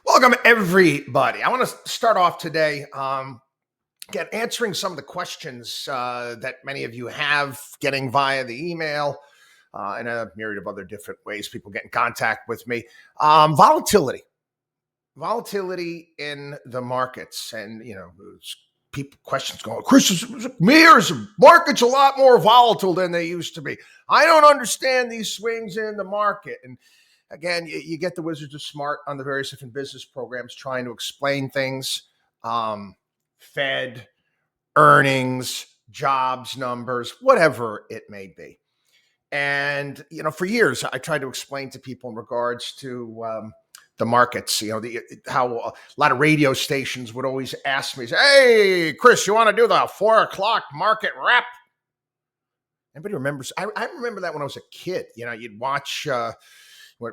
Welcome, everybody. I want to start off today, again, answering some of the questions that many of you have getting via the email and a myriad of other different ways people get in contact with me. Volatility in the markets. And, people questions going, Chris, is it me or is the market's a lot more volatile than they used to be? I don't understand these swings in the market. And again, you get the Wizards of Smart on the various different business programs trying to explain things, Fed, earnings, jobs numbers, whatever it may be. And, for years, I tried to explain to people in regards to the markets, how a lot of radio stations would always ask me, hey, Chris, you want to do the 4:00 market wrap? Anybody remembers? I remember that when I was a kid. You'd watch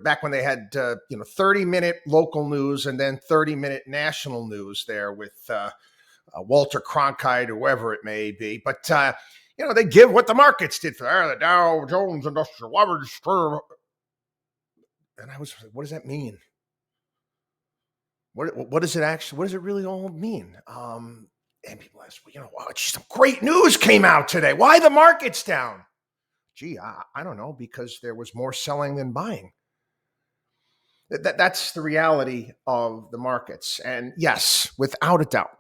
back when they had 30-minute local news and then 30-minute national news there with Walter Cronkite or whoever it may be. But they give what the markets did for the Dow Jones Industrial Average. And I was like, what does that mean? What does it actually? What does it really all mean? And people ask, some great news came out today. Why the market's down? Gee, I don't know, because there was more selling than buying. That's the reality of the markets. And yes, without a doubt,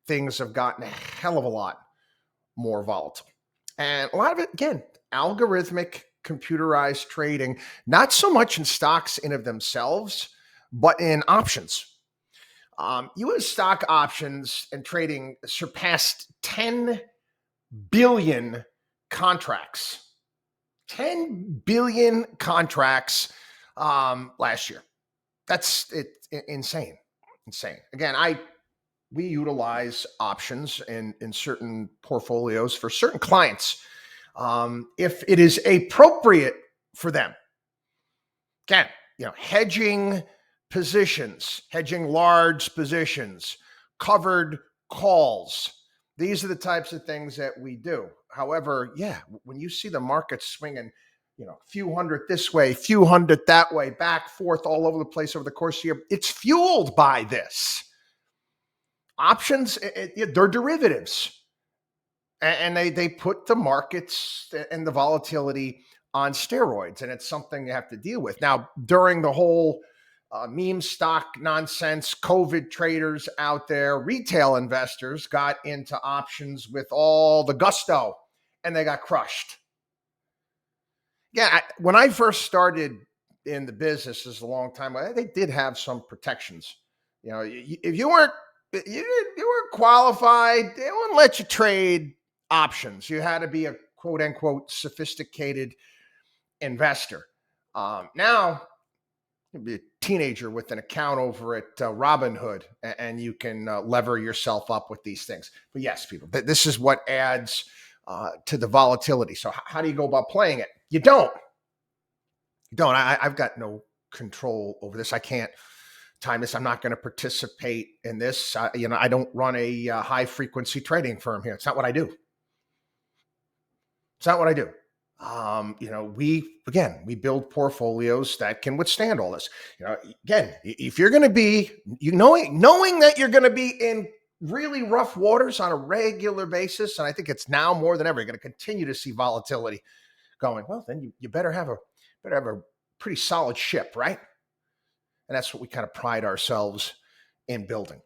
things have gotten a hell of a lot more volatile. And a lot of it, again, algorithmic computerized trading, not so much in stocks in of themselves, but in options. U.S. stock options and trading surpassed 10 billion contracts. 10 billion contracts last year. That's insane. Again, we utilize options in certain portfolios for certain clients if it is appropriate for them. Again, hedging positions, hedging large positions, covered calls. These are the types of things that we do. However, when you see the market swinging, a few hundred this way, few hundred that way, back, forth, all over the place over the course of the year, it's fueled by this. Options, they're derivatives. And they put the markets and the volatility on steroids, and it's something you have to deal with. Now, during the whole meme stock nonsense, COVID traders out there, retail investors got into options with all the gusto, and they got crushed. Yeah, when I first started in the business, this is a long time ago, they did have some protections. If you weren't qualified, they wouldn't let you trade options. You had to be a quote unquote sophisticated investor. Now, you'd be a teenager with an account over at Robinhood, and you can lever yourself up with these things. But yes, people, this is what adds to the volatility. So how do you go about playing it? You don't. I've got no control over this. I can't time this. I'm not going to participate in this. I don't run a high frequency trading firm here. It's not what I do. We build portfolios that can withstand all this. Again, if you're going to be, knowing that you're going to be in really rough waters on a regular basis, and I think it's now more than ever, you're going to continue to see volatility going. Well, then you better have a pretty solid ship, right? And that's what we kind of pride ourselves in building.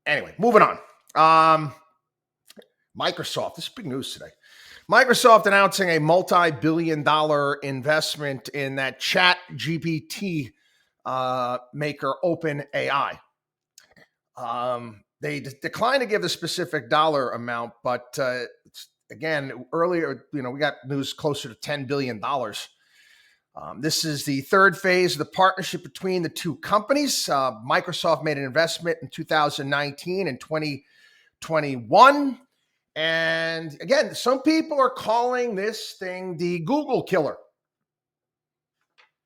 Anyway, moving on. Microsoft, this is big news today. Microsoft announcing a multi-billion-dollar investment in that ChatGPT maker OpenAI. They declined to give the specific dollar amount, but again, earlier, we got news closer to $10 billion. This is the third phase of the partnership between the two companies. Microsoft made an investment in 2019 and 2021. And again, some people are calling this thing the Google killer.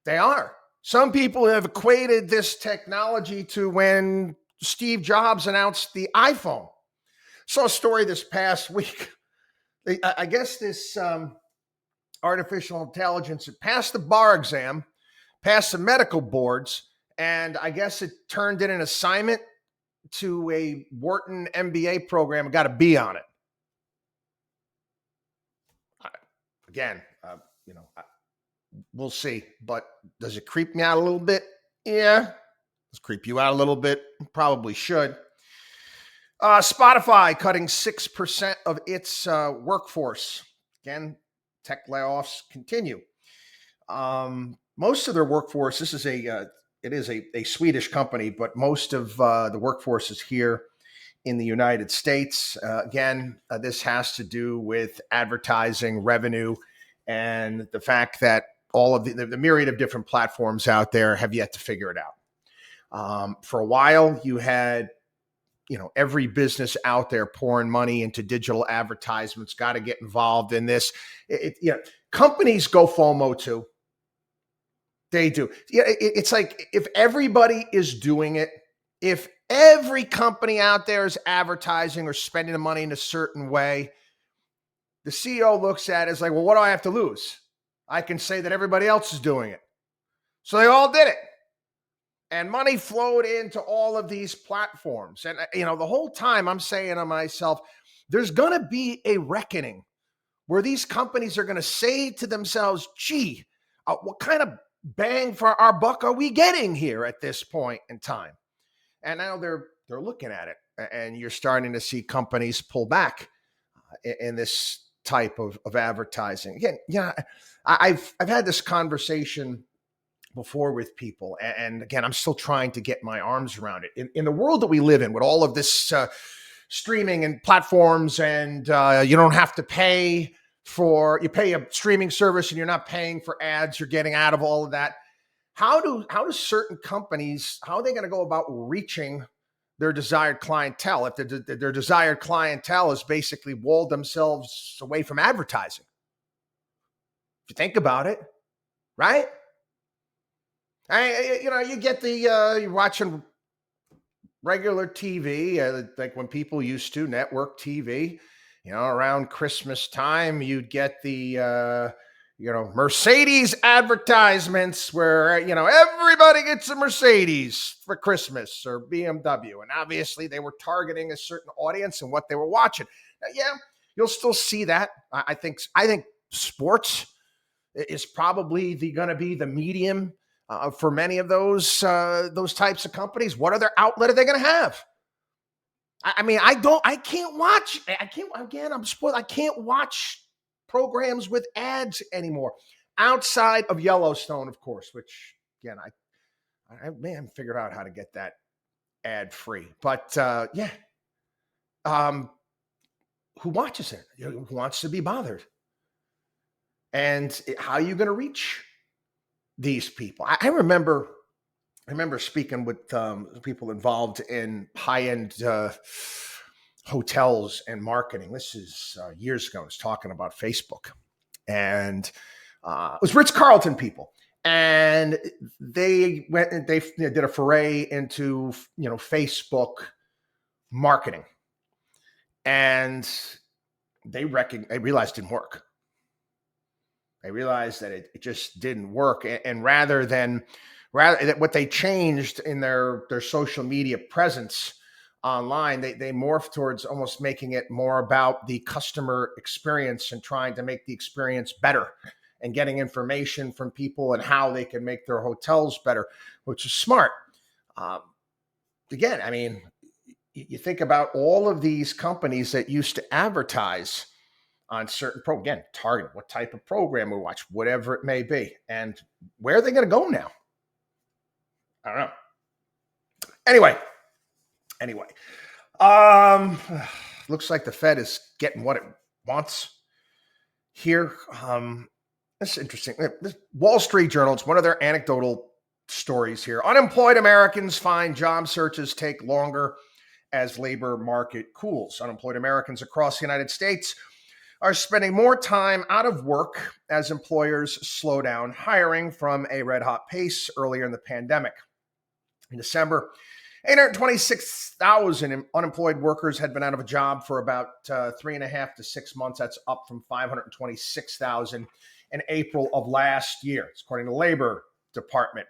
They are. Some people have equated this technology to when Steve Jobs announced the iPhone. Saw a story this past week. I guess this artificial intelligence, it passed the bar exam, passed the medical boards, And I guess it turned in an assignment to a Wharton MBA program and got a B on it. Again, we'll see. But does it creep me out a little bit? Yeah. Does it creep you out a little bit? Probably should. Spotify cutting 6% of its workforce. Again, tech layoffs continue. Most of their workforce, it is a Swedish company, but most of the workforce is here in the United States. This has to do with advertising revenue and the fact that all of the myriad of different platforms out there have yet to figure it out. For a while, you had every business out there pouring money into digital advertisements, got to get involved in this. Companies go FOMO too. They do. It's like if everybody is doing it, if every company out there is advertising or spending the money in a certain way, the CEO looks at it as like, well, what do I have to lose? I can say that everybody else is doing it. So they all did it. And money flowed into all of these platforms. And, the whole time I'm saying to myself, there's going to be a reckoning where these companies are going to say to themselves, gee, what kind of bang for our buck are we getting here at this point in time? And now they're looking at it, and you're starting to see companies pull back in this type of advertising. Again, I've had this conversation before with people, and again, I'm still trying to get my arms around it. In the world that we live in, with all of this streaming and platforms, and you don't have to pay you pay a streaming service and you're not paying for ads you're getting out of all of that. How do certain companies, how are they going to go about reaching their desired clientele if their desired clientele is basically walled themselves away from advertising? If you think about it, right? You get you're watching regular TV, like when people used to network TV. Around Christmas time, you'd get the Mercedes advertisements where everybody gets a Mercedes for Christmas or BMW, and obviously they were targeting a certain audience and what they were watching. You'll still see that. I think sports is probably going to be the medium for many of those types of companies. What other outlet are they going to have? I'm spoiled. I can't watch programs with ads anymore outside of Yellowstone, of course, which again, I haven't figured out how to get that ad free, but who watches it? Who wants to be bothered? And how are you going to reach these people? I remember speaking with people involved in high-end hotels and marketing. This is years ago. I was talking about Facebook, and it was Ritz-Carlton people, and they went and they did a foray into Facebook marketing, and they realized it didn't work. They realized that it just didn't work, and rather what they changed in their social media presence online, they morphed towards almost making it more about the customer experience and trying to make the experience better and getting information from people and how they can make their hotels better, which is smart. Again, you think about all of these companies that used to advertise on certain target what type of program we watch, whatever it may be, and where are they going to go now? I don't know. Anyway, looks like the Fed is getting what it wants here. This is interesting. This Wall Street Journal, it's one of their anecdotal stories here. Unemployed Americans find job searches take longer as labor market cools. Unemployed Americans across the United States are spending more time out of work as employers slow down hiring from a red-hot pace earlier in the pandemic. In December, 826,000 unemployed workers had been out of a job for about 3.5 to 6 months. That's up from 526,000 in April of last year. It's according to the Labor Department.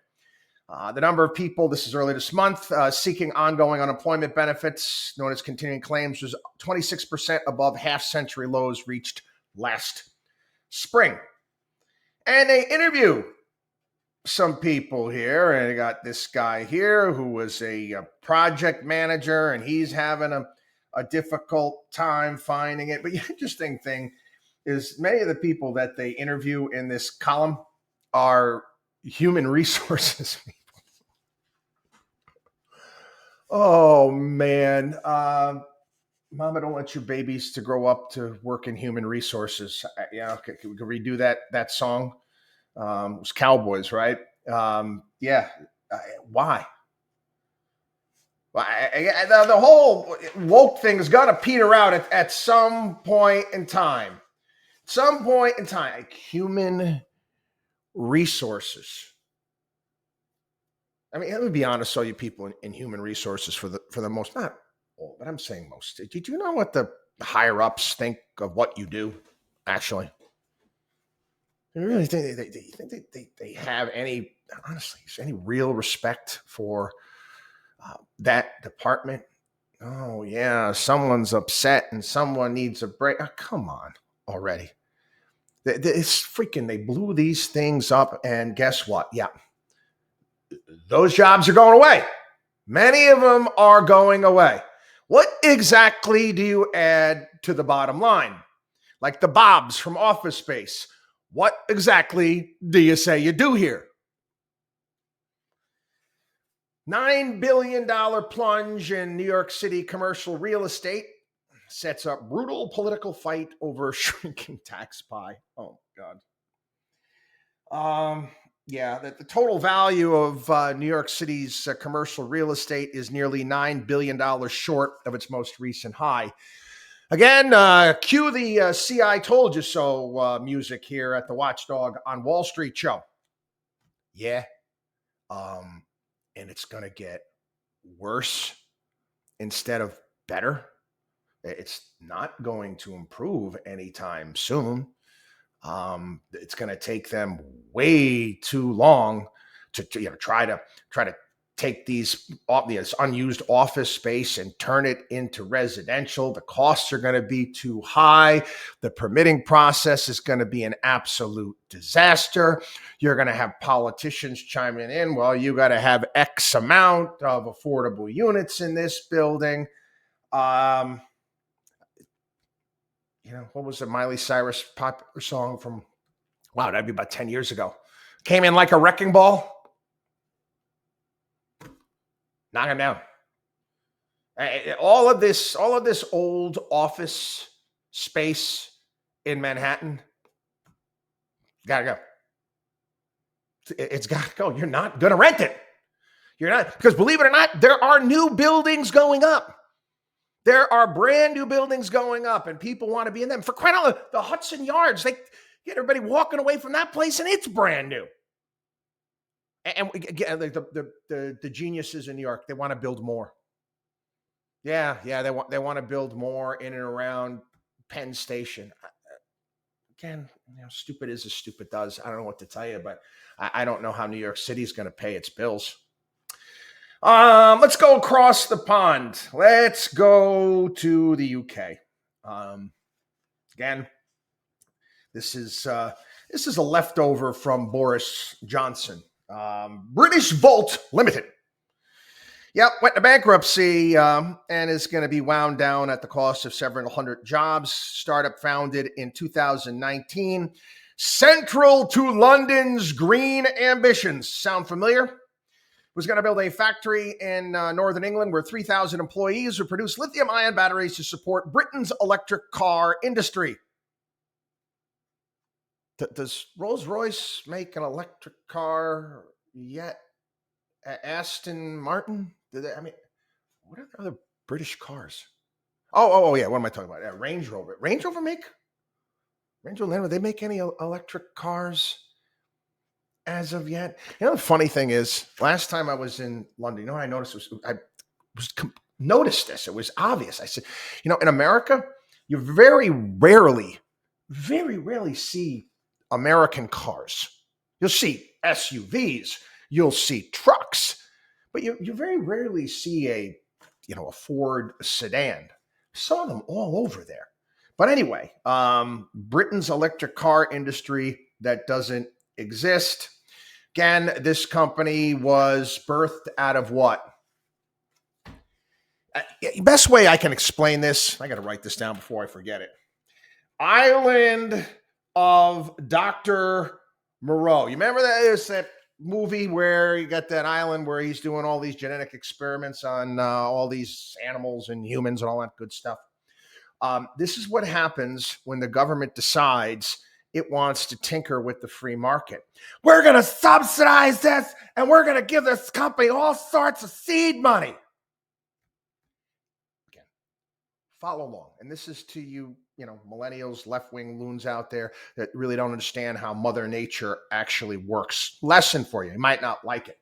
The number of people, this is early this month, seeking ongoing unemployment benefits, known as continuing claims, was 26% above half-century lows reached last spring. And they interview some people here, and I got this guy here who was a project manager, and he's having a difficult time finding it. But the interesting thing is many of the people that they interview in this column are human resources people. Oh, man. Mama, don't want your babies to grow up to work in human resources. Yeah, okay, we can redo that song. It was Cowboys, right? Yeah. Why? The whole woke thing is going to peter out at some point in time. Some point in time. Like human resources. I mean, let me be honest, all you people in human resources for the most, not all, but I'm saying most. Did you know what the higher ups think of what you do, actually? I really think they have any, honestly, any real respect for that department? Oh, yeah, someone's upset and someone needs a break. Oh, come on already. It's freaking, they blew these things up, and guess what? Yeah, those jobs are going away. Many of them are going away. What exactly do you add to the bottom line? Like the Bobs from Office Space. What exactly do you say you do here? $9 billion plunge in New York City commercial real estate sets up brutal political fight over shrinking tax pie. Oh, God. Yeah, the total value of New York City's commercial real estate is nearly $9 billion short of its most recent high. Again, cue the "See, I Told You So" music here at the WatchDog on Wall Street show. Yeah. And it's going to get worse instead of better. It's not going to improve anytime soon. It's going to take them way too long to try to take this unused office space and turn it into residential. The costs are going to be too high. The permitting process is going to be an absolute disaster. You're going to have politicians chiming in, well, you got to have X amount of affordable units in this building. What was the Miley Cyrus popular song from, wow, that'd be about 10 years ago. Came in like a wrecking ball. Knock him down. All of this old office space in Manhattan, gotta go. It's gotta go. You're not gonna rent it. You're not, because believe it or not, there are new buildings going up. There are brand new buildings going up, and people want to be in them. For crying out loud, the Hudson Yards, they get everybody walking away from that place, and it's brand new. And the geniuses in New York, they want to build more. Yeah, they want to build more in and around Penn Station. Again, stupid is as stupid does. I don't know what to tell you, but I don't know how New York City is going to pay its bills. Let's go across the pond. Let's go to the UK. Again, this is a leftover from Boris Johnson. British Volt Limited. Yep, went to bankruptcy and is going to be wound down at the cost of several hundred jobs. Startup founded in 2019. Central to London's green ambitions. Sound familiar? Was going to build a factory in northern England where 3,000 employees would produce lithium-ion batteries to support Britain's electric car industry. Does Rolls-Royce make an electric car yet? Aston Martin? What are the other British cars? Oh, yeah. What am I talking about? Range Rover. Range Rover, they make any electric cars as of yet? The funny thing is, last time I was in London, I noticed this. It was obvious. I said, in America, you very rarely see American cars. You'll see SUVs. You'll see trucks, but you very rarely see a Ford sedan. Saw them all over there. But anyway, Britain's electric car industry that doesn't exist. Again, this company was birthed out of what? Best way I can explain this, I got to write this down before I forget it. Island of Dr. Moreau. You remember that? There's that movie where you got that island where he's doing all these genetic experiments on all these animals and humans and all that good stuff. This is what happens when the government decides it wants to tinker with the free market. We're going to subsidize this and we're going to give this company all sorts of seed money. Again, follow along. And this is to you, millennials, left-wing loons out there that really don't understand how Mother Nature actually works. Lesson for you. You might not like it.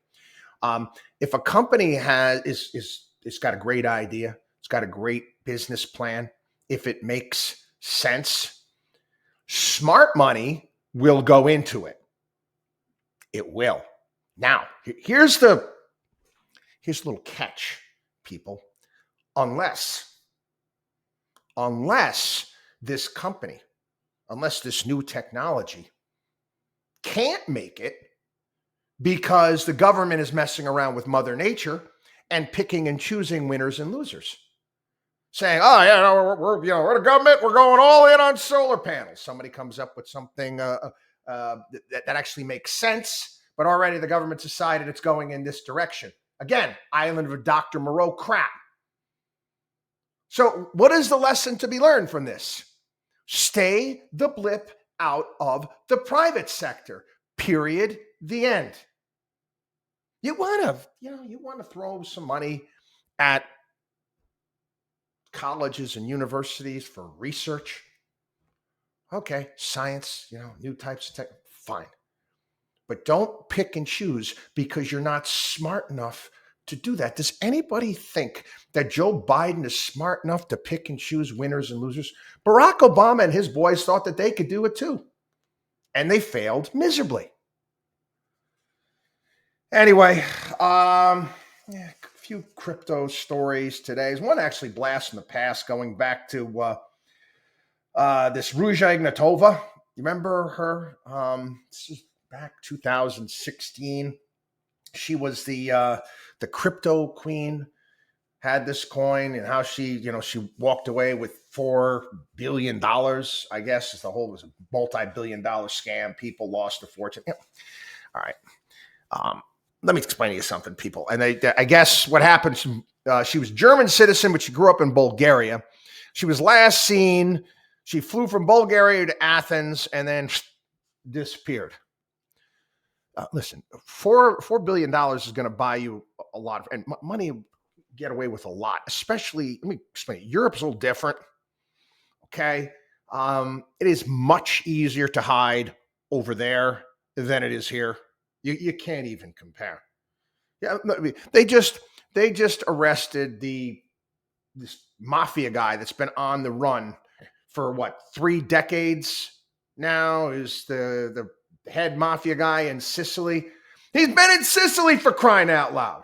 If a company is got a great idea, it's got a great business plan, if it makes sense, smart money will go into it. It will. Now, here's the little catch, people. Unless this company, unless this new technology can't make it because the government is messing around with Mother Nature and picking and choosing winners and losers. Saying, oh, yeah, we're the government, we're going all in on solar panels. Somebody comes up with something that actually makes sense, but already the government decided it's going in this direction. Again, Island of Dr. Moreau crap. So what is the lesson to be learned from this? Stay the blip out of the private sector. Period. The end. You want to throw some money at colleges and universities for research. Okay, science, new types of tech, fine. But don't pick and choose because you're not smart enough to do that. Does anybody think that Joe Biden is smart enough to pick and choose winners and losers? Barack Obama and his boys thought that they could do it too. And they failed miserably. Anyway, a few crypto stories today. There's one actually blast from the past going back to this Ruja Ignatova. You remember her? This is back 2016. She was the crypto queen, had this coin, and how she walked away with $4 billion, I guess. It was a multi-billion-dollar scam. People lost a fortune. Yeah. All right. Let me explain to you something, people. And I guess what happened, she was a German citizen, but she grew up in Bulgaria. She was last seen, she flew from Bulgaria to Athens and then disappeared. Listen, $4 billion is going to buy you a lot of, and money get away with a lot, especially, let me explain, Europe's a little different, okay? It is much easier to hide over there than it is here. You can't even compare. Yeah, they just arrested this mafia guy that's been on the run for 3 decades now. Is the head mafia guy in Sicily? He's been in Sicily, for crying out loud.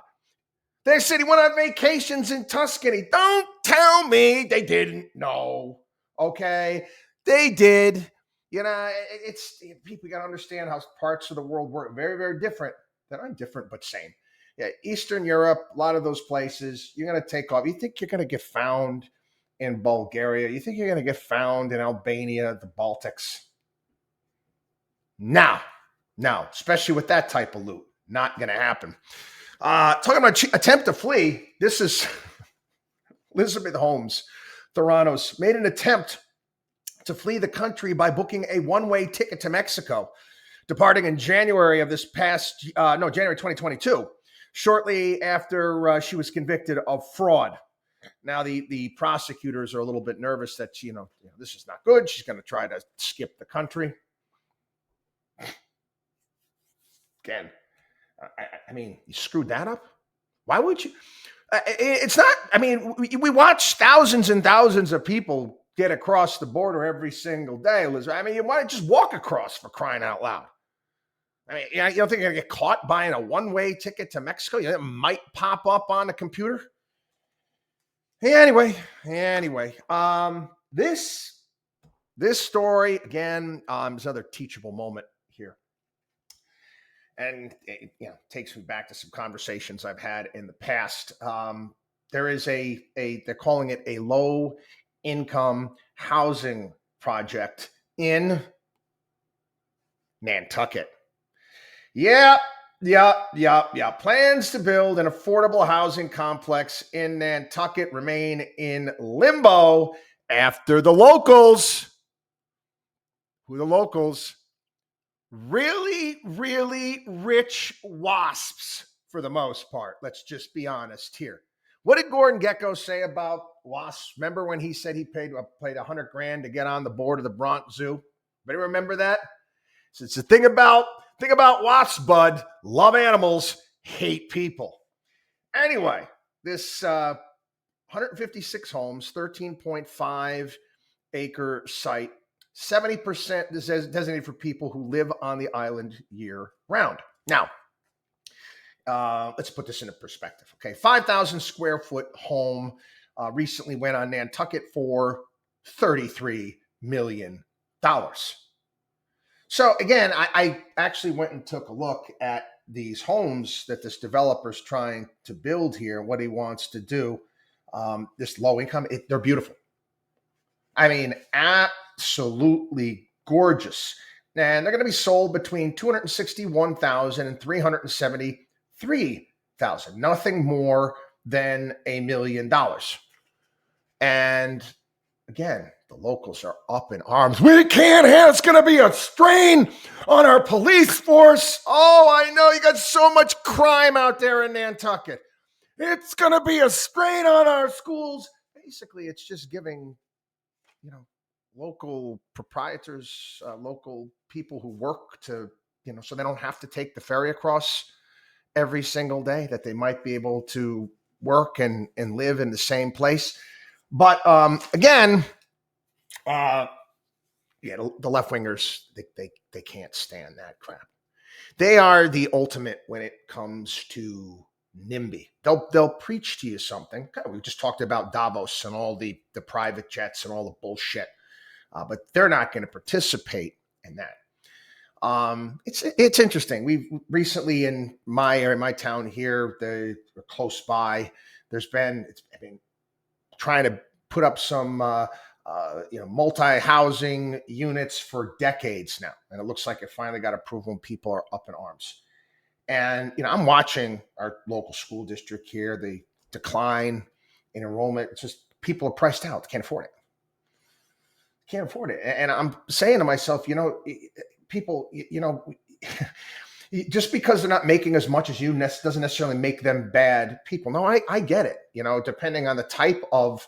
They said he went on vacations in Tuscany. Don't tell me they didn't know. Okay, they did. It's people got to understand how parts of the world work. Very, very different. They're not different, but same. Yeah, Eastern Europe, a lot of those places, you're going to take off. You think you're going to get found in Bulgaria? You think you're going to get found in Albania, the Baltics? No, especially with that type of loot. Not going to happen. Talking about attempt to flee, this is Elizabeth Holmes, Theranos, made an attempt to flee the country by booking a one-way ticket to Mexico, departing in January of January 2022, shortly after she was convicted of fraud. Now, the prosecutors are a little bit nervous that, this is not good. She's going to try to skip the country. Again, I mean, you screwed that up? Why would you? It's not, we watch thousands and thousands of people get across the border every single day, Liz. I mean, you might just walk across, for crying out loud. I mean, you don't think you're going to get caught buying a one-way ticket to Mexico? You know, it might pop up on the computer. Anyway, this story again is another teachable moment here, and it takes me back to some conversations I've had in the past. There is they're calling it a low income housing project in Nantucket. Yeah. Plans to build an affordable housing complex in Nantucket remain in limbo after the locals, really, really rich WASPs for the most part. Let's just be honest here. What did Gordon Gekko say about WASPs? Remember when he said he paid $100,000 to get on the board of the Bronx Zoo? Anybody remember that? So it's the thing about WASPs, bud. Love animals, hate people. Anyway, this 156 homes, 13.5 acre site, 70% designated for people who live on the island year round. Now, let's put this into perspective. Okay, 5,000 square foot home recently went on Nantucket for $33 million. So again, I actually went and took a look at these homes that this developer's trying to build here, what he wants to do. This low income, they're beautiful. I mean, absolutely gorgeous. And they're going to be sold between $261,000 and $373,000. Nothing more than $1 million. And again, the locals are up in arms. We can't have, it's going to be a strain on our police force. Oh, I know you got so much crime out there in Nantucket. It's going to be a strain on our schools. Basically, it's just giving, local proprietors, local people who work to, so they don't have to take the ferry across every single day, that they might be able to work and live in the same place. But again, the left wingers, they can't stand that crap. They are the ultimate when it comes to NIMBY. They'll preach to you something. We just talked about Davos and all the private jets and all the bullshit, but they're not going to participate in that. It's interesting. We've recently in my area, my town here, they're close by. It's been trying to put up some multi-housing units for decades now, and it looks like it finally got approval and people are up in arms. And I'm watching our local school district here, the decline in enrollment. It's just people are priced out, can't afford it. And I'm saying to myself, people, just because they're not making as much as you doesn't necessarily make them bad people. No, I get it. Depending on the type of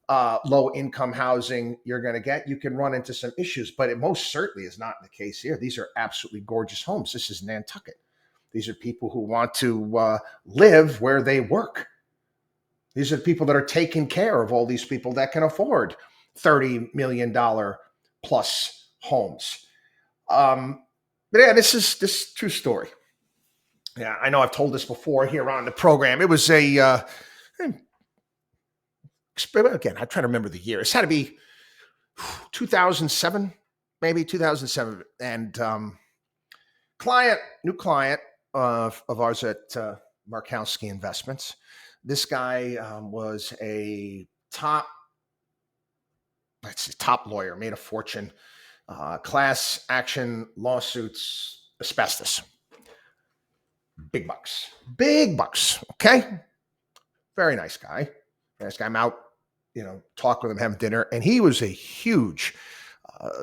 low income housing you're going to get, you can run into some issues, but it most certainly is not the case here. These are absolutely gorgeous homes. This is Nantucket. These are people who want to live where they work. These are the people that are taking care of all these people that can afford $30 million plus homes. But yeah, this is true story. Yeah, I know I've told this before here on the program. It was again, I'm trying to remember the year. It's had to be 2007, maybe 2007. And new client of ours at Markowski Investments. This guy was a top lawyer, made a fortune, class action lawsuits, asbestos. Big bucks. Okay. Very nice guy. I'm out, talk with him, having dinner. And he was a huge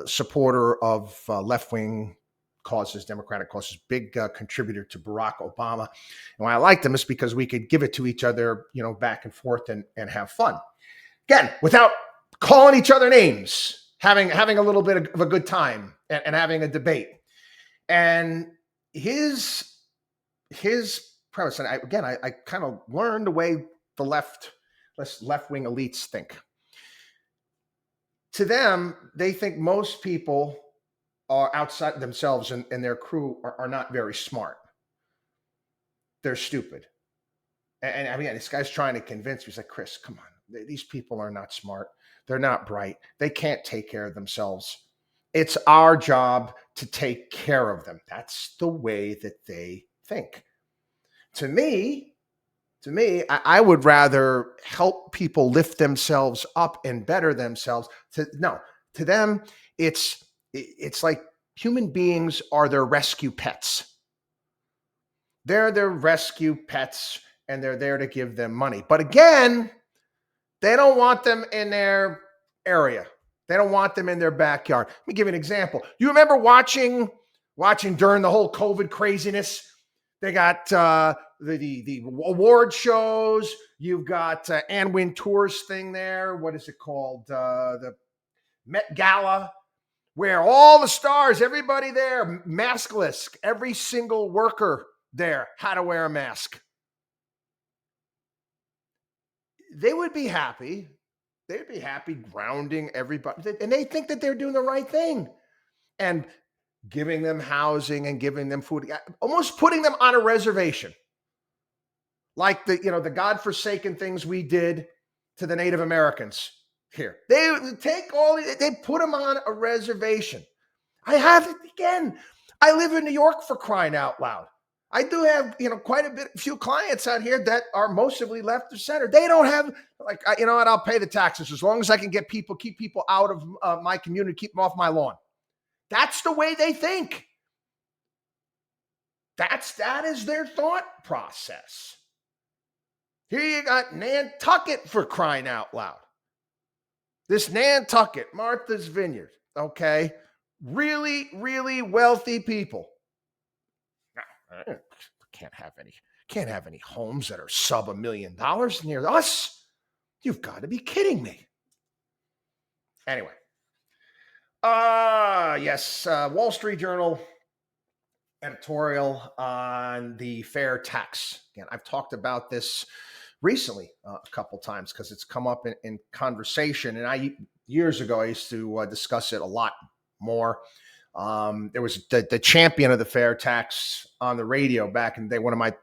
supporter of left-wing causes, democratic causes, big contributor to Barack Obama. And why I liked him is because we could give it to each other, back and forth and have fun. Again, without calling each other names, having a little bit of a good time and having a debate. And his premise, and I kind of learned the way the left-wing elites think. To them, they think most people are outside themselves and their crew are not very smart. They're stupid. And I mean, this guy's trying to convince me. He's like, Chris, come on. These people are not smart. They're not bright. They can't take care of themselves. It's our job to take care of them. That's the way that they think. To me, I would rather help people lift themselves up and better themselves. To them, it's like human beings are their rescue pets. They're their rescue pets, and they're there to give them money. But again, they don't want them in their area. They don't want them in their backyard. Let me give you an example. You remember watching during the whole COVID craziness? They got the award shows. You've got Ann Wintour's thing there. What is it called? The Met Gala, where all the stars, everybody there, maskless, every single worker there had to wear a mask. They would be happy. They'd be happy grounding everybody. And they think that they're doing the right thing. And giving them housing and giving them food, almost putting them on a reservation. Like the godforsaken things we did to the Native Americans here. They put them on a reservation. I live in New York, for crying out loud. I do have, quite a few clients out here that are mostly left of center. They don't have, you know what, I'll pay the taxes as long as I can keep people out of my community, keep them off my lawn. That's the way they think. That is their thought process. Here you got Nantucket, for crying out loud. This Nantucket, Martha's Vineyard, okay? Really, really wealthy people. Can't have any homes that are sub $1 million near us. You've got to be kidding me. Anyway. Yes, Wall Street Journal editorial on the fair tax. Again, I've talked about this recently a couple times because it's come up in conversation. And years ago, I used to discuss it a lot more. There was the champion of the fair tax on the radio back in the day, one of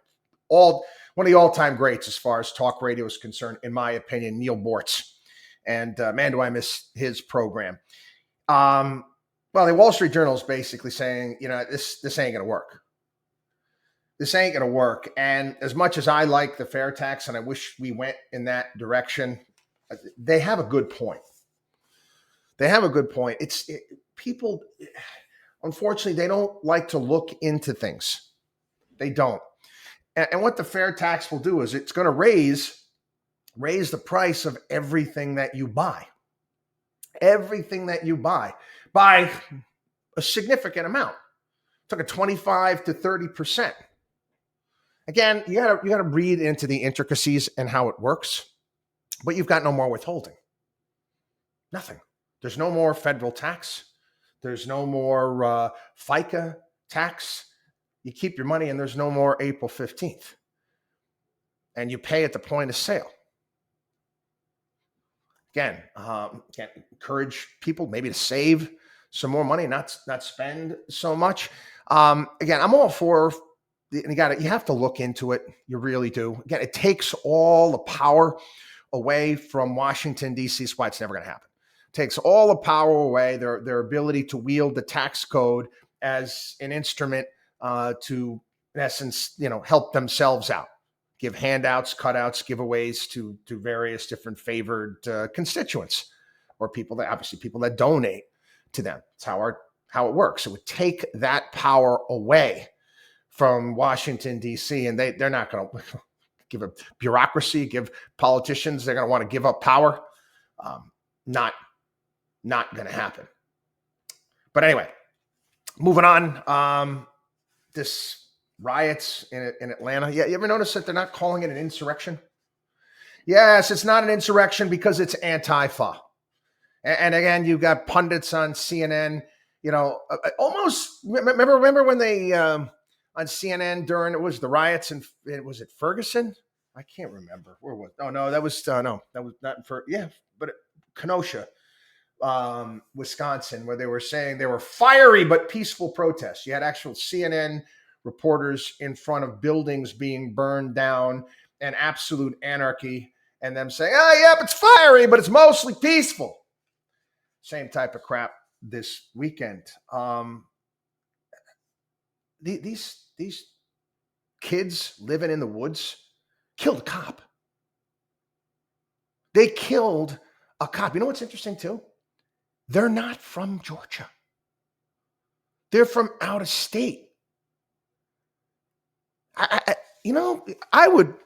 the all-time greats as far as talk radio is concerned, in my opinion, Neil Bortz. And man, do I miss his program. Well, the Wall Street Journal is basically saying, this ain't going to work. This ain't going to work. And as much as I like the fair tax and I wish we went in that direction, they have a good point. People, unfortunately, they don't like to look into things. They don't. And what the fair tax will do is it's going to raise the price of everything that you buy. Everything that you buy by a significant amount. It's like a 25 to 30%. Again, you gotta read into the intricacies and how it works, but you've got no more withholding. Nothing. There's no more federal tax. There's no more FICA tax. You keep your money and there's no more April 15th. And you pay at the point of sale. Again, can't encourage people maybe to save some more money, not spend so much. Again, I'm all for, you have to look into it. You really do. Again, it takes all the power away from Washington, D.C. That's why it's never going to happen. It takes all the power away, their ability to wield the tax code as an instrument to, in essence, help themselves out. Give handouts, cutouts, giveaways to various different favored constituents or people that donate to them. That's how it works. It would take that power away from Washington, D.C., and they're not going to give a bureaucracy, give politicians, they're going to want to give up power. Not going to happen. But anyway, moving on. This riots in Atlanta. Yeah, you ever notice that they're not calling it an insurrection? Yes, it's not an insurrection because it's Antifa. And again, you've got pundits on CNN, almost remember when they on CNN during it was the riots and was it Ferguson? I can't remember where was. Oh no, that was not in Kenosha Wisconsin, where they were saying they were fiery but peaceful protests. You had actual CNN reporters in front of buildings being burned down and absolute anarchy, and them saying, "Oh, yeah, it's fiery, but it's mostly peaceful." Same type of crap this weekend. These kids living in the woods killed a cop. They killed a cop. You know what's interesting too? They're not from Georgia. They're from out of state. I would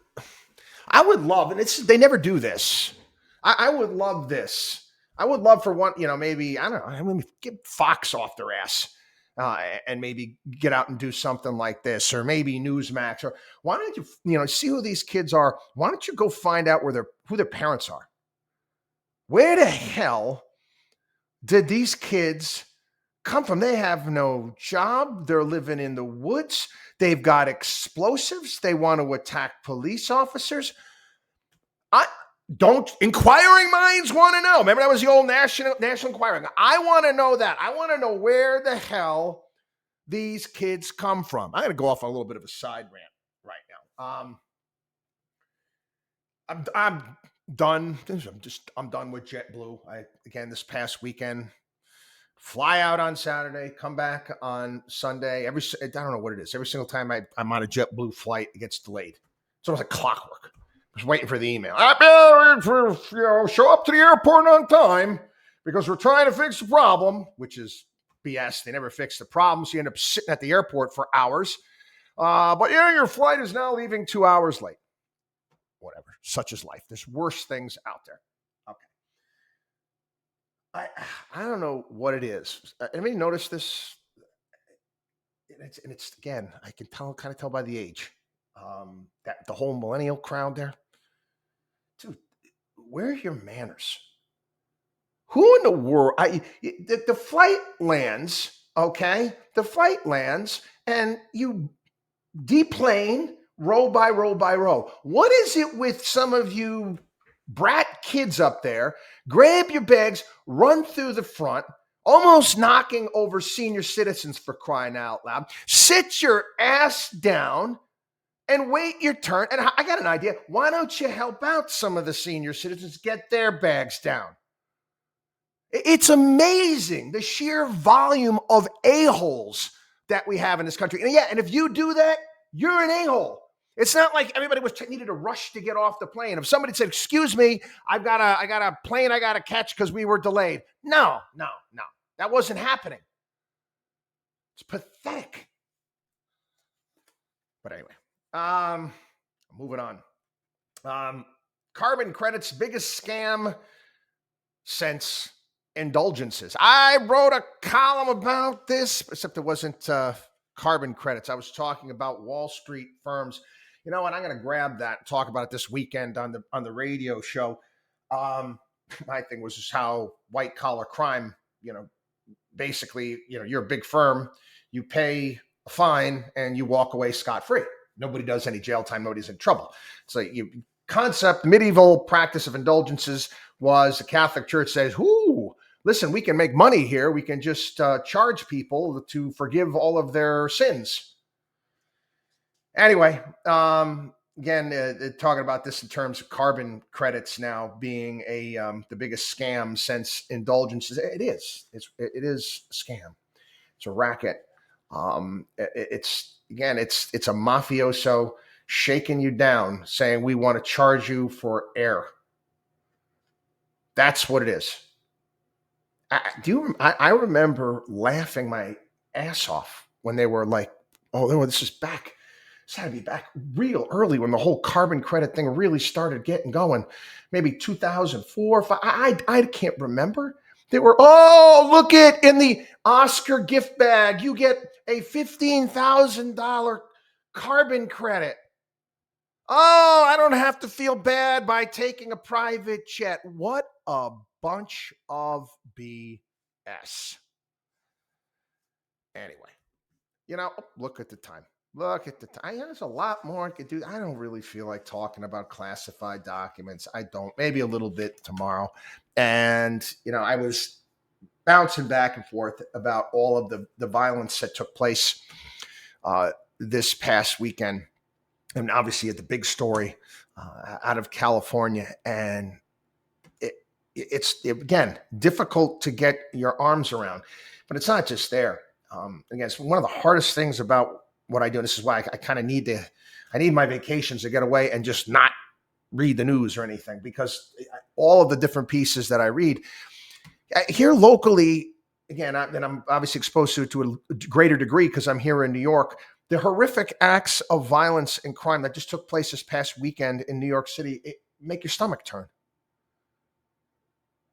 love, and they never do this. I would love this. I would love for one, maybe, I don't know, get Fox off their ass and maybe get out and do something like this, or maybe Newsmax, or why don't you, see who these kids are? Why don't you go find out who their parents are? Where the hell did these kids come from? They have no job. They're living in the woods. They've got explosives. They want to attack police officers. Inquiring minds want to know. Remember, that was the old National Enquirer. I want to know that. I want to know where the hell these kids come from. I'm going to go off on a little bit of a side rant right now. I'm done. I'm done with JetBlue. Again, this past weekend, fly out on Saturday, come back on Sunday. I don't know what it is. Every single time I'm on a JetBlue flight, it gets delayed. It's almost like clockwork. I was waiting for the email. Show up to the airport on time because we're trying to fix the problem, which is BS. They never fix the problem, so you end up sitting at the airport for hours. But your flight is now leaving 2 hours late. Whatever. Such is life. There's worse things out there. Okay. I don't know what it is. Anybody notice this? And it's again, I can kind of tell by the age. That the whole millennial crowd there. Dude, where are your manners? Who in the world? The flight lands, okay? The flight lands, and you deplane row by row by row. What is it with some of you brat kids up there? Grab your bags, run through the front, almost knocking over senior citizens, for crying out loud. Sit your ass down and wait your turn. And I got an idea. Why don't you help out some of the senior citizens get their bags down? It's amazing the sheer volume of a-holes that we have in this country. And if you do that, you're an a-hole. It's not like everybody needed a rush to get off the plane. If somebody said, "Excuse me, I got a plane I got to catch because we were delayed." No. That wasn't happening. It's pathetic. But anyway, moving on. Carbon credits, biggest scam since indulgences. I wrote a column about this, except it wasn't carbon credits. I was talking about Wall Street firms. You know what? I'm going to grab that and talk about it this weekend on the radio show. My thing was just how white collar crime, basically, you're a big firm, you pay a fine and you walk away scot-free. Nobody does any jail time. Nobody's in trouble. So medieval practice of indulgences was the Catholic Church says, listen, we can make money here. We can just charge people to forgive all of their sins. Anyway, again, talking about this in terms of carbon credits now being the biggest scam since indulgences. It is. It is a scam. It's a racket. It's a mafioso shaking you down, saying we want to charge you for air. That's what it is. I remember laughing my ass off when they were like, "Oh, no, this is back. This had to be back real early when the whole carbon credit thing really started getting going. Maybe 2004, 5. I can't remember. They were, look in the Oscar gift bag, you get a $15,000 carbon credit. Oh, I don't have to feel bad by taking a private jet." What a bunch of BS. Anyway, look at the time. There's a lot more I could do. I don't really feel like talking about classified documents. I don't. Maybe a little bit tomorrow. And, I was bouncing back and forth about all of the violence that took place this past weekend. And obviously, the big story out of California. And it's again, difficult to get your arms around. But it's not just there. Again, it's one of the hardest things about what I do. And this is why I kind of need my vacations to get away and just not read the news or anything, because all of the different pieces that I read here locally, again, I'm obviously exposed to a greater degree because I'm here in New York. The horrific acts of violence and crime that just took place this past weekend in New York City, it make your stomach turn.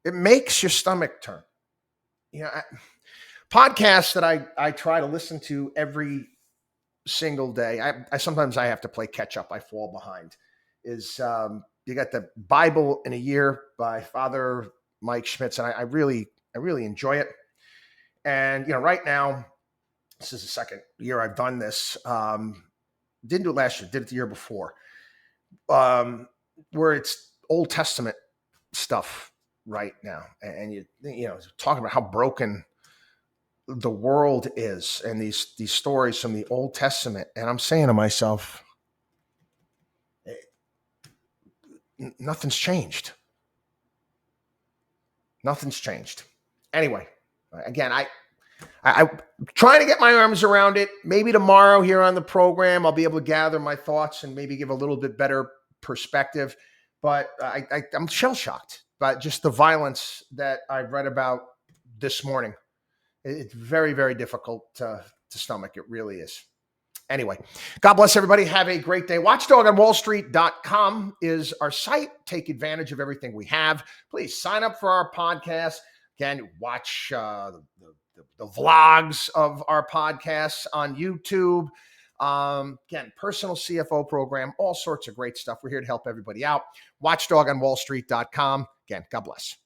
It makes your stomach turn. Podcasts that I try to listen to every single day. I sometimes I have to play catch up. I fall behind. Is you got the Bible in a Year by Father Mike Schmitz, and I really enjoy it. And right now, this is the second year I've done this. Didn't do it last year. Did it the year before. Where it's Old Testament stuff right now, and you talking about how broken the world is, and these stories from the Old Testament, and I'm saying to myself, nothing's changed. Nothing's changed. Anyway, again, I'm trying to get my arms around it. Maybe tomorrow here on the program, I'll be able to gather my thoughts and maybe give a little bit better perspective. But I'm shell-shocked by just the violence that I've read about this morning. It's very, very difficult to stomach. It really is. Anyway, God bless everybody. Have a great day. WatchDogOnWallStreet.com is our site. Take advantage of everything we have. Please sign up for our podcast. Again, watch the vlogs of our podcasts on YouTube. Again, personal CFO program, all sorts of great stuff. We're here to help everybody out. WatchDogOnWallStreet.com. Again, God bless.